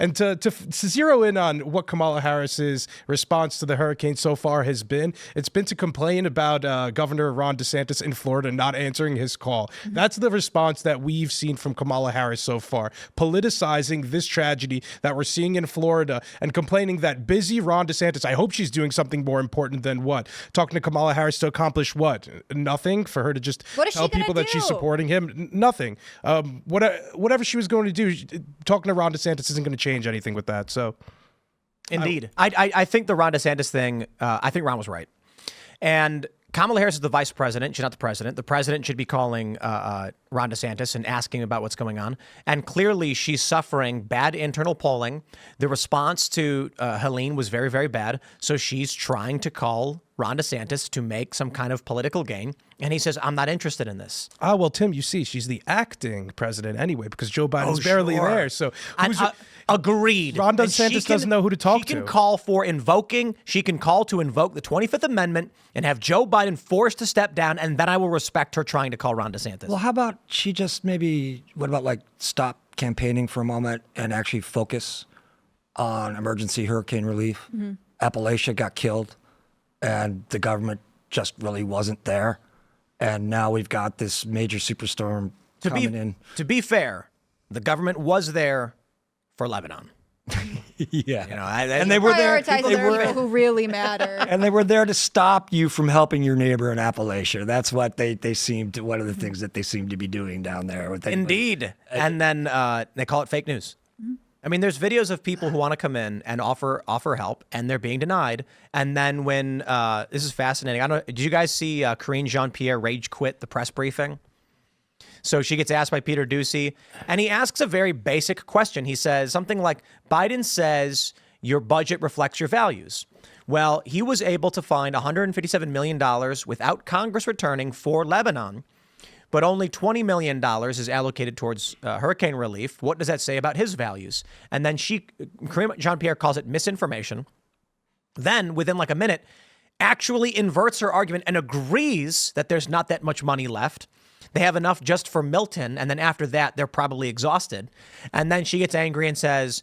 And to zero in on what Kamala Harris's response to the hurricane so far has been, it's been to complain about Governor Ron DeSantis in Florida not answering his call. That's the response that we've seen from Kamala Harris so far, politicizing this tragedy that we're seeing in Florida and complaining that busy Ron DeSantis, I hope she's doing something more important than what? Talking to Kamala Harris to accomplish what? Nothing? For her to just tell people that she's supporting him? Nothing. Whatever she was going to do, talking to Ron DeSantis isn't going to change anything with that. So, indeed. I think the Ron DeSantis thing, I think Ron was right. And Kamala Harris is the vice president. She's not the president. The president should be calling Ron DeSantis and asking about what's going on. And clearly she's suffering bad internal polling. The response to Helene was very, very bad. So she's trying to call Ron DeSantis to make some kind of political gain. And he says, I'm not interested in this. Ah, well, Tim, you see, she's the acting president anyway, because Joe Biden's barely there. So agreed. Ron DeSantis doesn't know who to talk to. She can call to invoke the 25th Amendment and have Joe Biden forced to step down, and then I will respect her trying to call Ron DeSantis. Well, how about she just stop campaigning for a moment and actually focus on emergency hurricane relief? Mm-hmm. Appalachia got killed, and the government just really wasn't there. And now we've got this major superstorm coming in. To be fair, the government was there for Lebanon. Yeah. And they were there. Prioritize the people who really matter. And they were there to stop you from helping your neighbor in Appalachia. That's what they seemed to, one of the things that they seem to be doing down there. Indeed. And then they call it fake news. Mm-hmm. I mean, there's videos of people who want to come in and offer help, and they're being denied. And then when this is fascinating. Did you guys see Karine Jean-Pierre rage quit the press briefing? So she gets asked by Peter Doocy, and he asks a very basic question. He says something like, Biden says your budget reflects your values. Well, he was able to find $157 million without Congress returning for Lebanon, but only $20 million is allocated towards hurricane relief. What does that say about his values? And then Karine Jean-Pierre calls it misinformation. Then, within like a minute, actually inverts her argument and agrees that there's not that much money left. They have enough just for Milton, and then after that, they're probably exhausted. And then she gets angry and says,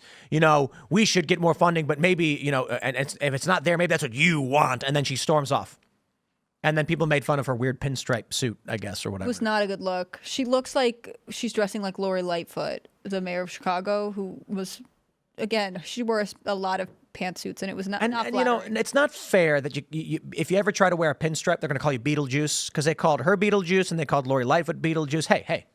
we should get more funding, but maybe, and if it's not there, maybe that's what you want. And then she storms off. And then people made fun of her weird pinstripe suit, I guess, or whatever. It was not a good look. She looks like she's dressing like Lori Lightfoot, the mayor of Chicago, who was, again, she wore a lot of pantsuits, and it was not flattering. It's not fair that you if you ever try to wear a pinstripe, they're going to call you Beetlejuice, because they called her Beetlejuice and they called Lori Lightfoot Beetlejuice. Hey.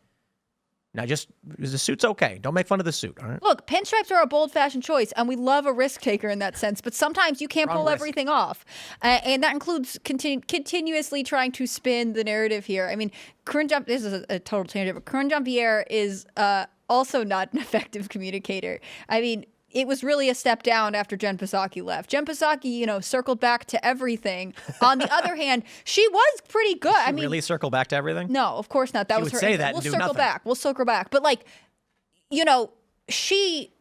Now, the suit's okay. Don't make fun of the suit, all right? Look, pinstripes are a bold-fashioned choice, and we love a risk taker in that sense, but sometimes you can't pull everything off. And that includes continuously trying to spin the narrative here. I mean, this is a total tangent, but Karine Jean-Pierre is also not an effective communicator. I mean, it was really a step down after Jen Psaki left. Jen Psaki, circled back to everything. On the other hand, she was pretty good. Did she really circle back to everything? No, of course not. That was her. Say that and do nothing. We'll circle back. But she,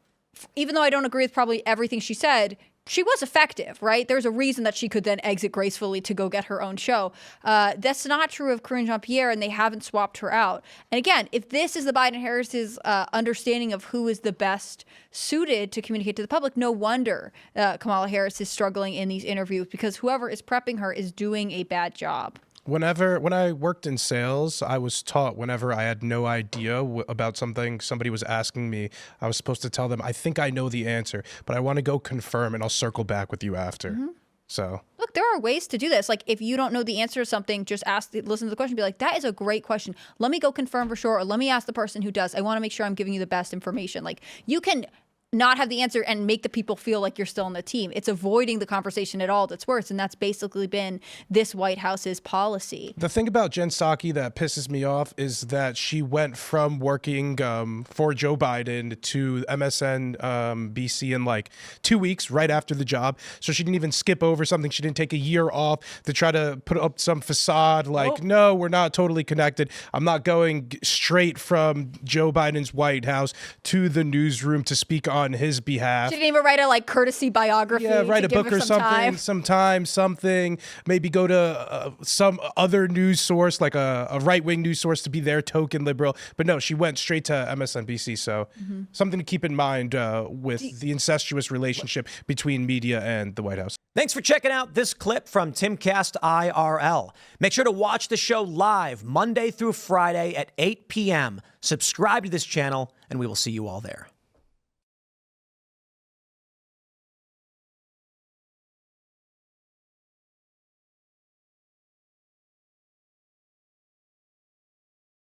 even though I don't agree with probably everything she said, she was effective, right? There's a reason that she could then exit gracefully to go get her own show. That's not true of Karine Jean-Pierre, and they haven't swapped her out. And again, if this is the Biden-Harris's understanding of who is the best suited to communicate to the public, no wonder Kamala Harris is struggling in these interviews, because whoever is prepping her is doing a bad job. When I worked in sales, I was taught whenever I had no idea about something somebody was asking me, I was supposed to tell them, I think I know the answer, but I want to go confirm and I'll circle back with you after. Mm-hmm. So look, there are ways to do this. Like, if you don't know the answer to something, just listen to the question, be like, that is a great question. Let me go confirm for sure, or let me ask the person who does. I want to make sure I'm giving you the best information. Like, you can not have the answer and make the people feel like you're still on the team. It's avoiding the conversation at all that's worse, and that's basically been this White House's policy. The thing about Jen Psaki that pisses me off is that she went from working for Joe Biden to MSNBC in like 2 weeks right after the job. So she didn't even skip over something. She didn't take a year off to try to put up some facade like, no, we're not totally connected. I'm not going straight from Joe Biden's White House to the newsroom to speak on on his behalf. She didn't even write a like courtesy biography. Yeah, write to a give book her or something. Maybe go to some other news source, like a right-wing news source, to be their token liberal. But no, she went straight to MSNBC. So something to keep in mind with the incestuous relationship between media and the White House. Thanks for checking out this clip from Timcast IRL. Make sure to watch the show live Monday through Friday at 8 p.m. Subscribe to this channel, and we will see you all there.